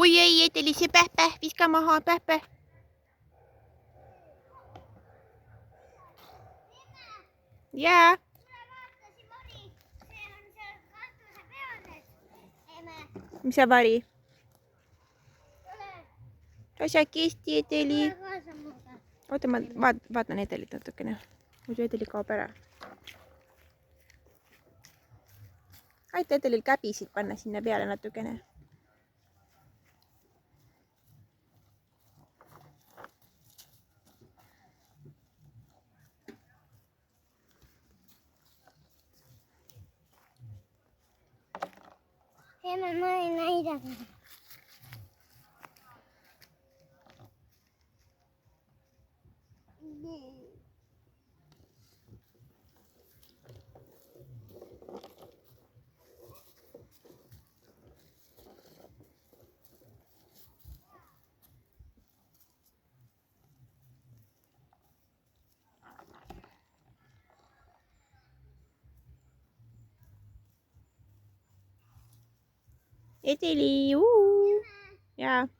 oi ei, Eteli, see pähpäh, viska maha, pähpäh. Jaa. Mis sa vari? Asjakesti, Eteli. Oota, ma vaatan Etelit natukene. Muidu Eteli kaob ära. Aita Etelil käbisid panna sinna peale natukene. Ma ei näidanud. Eteli, jaa.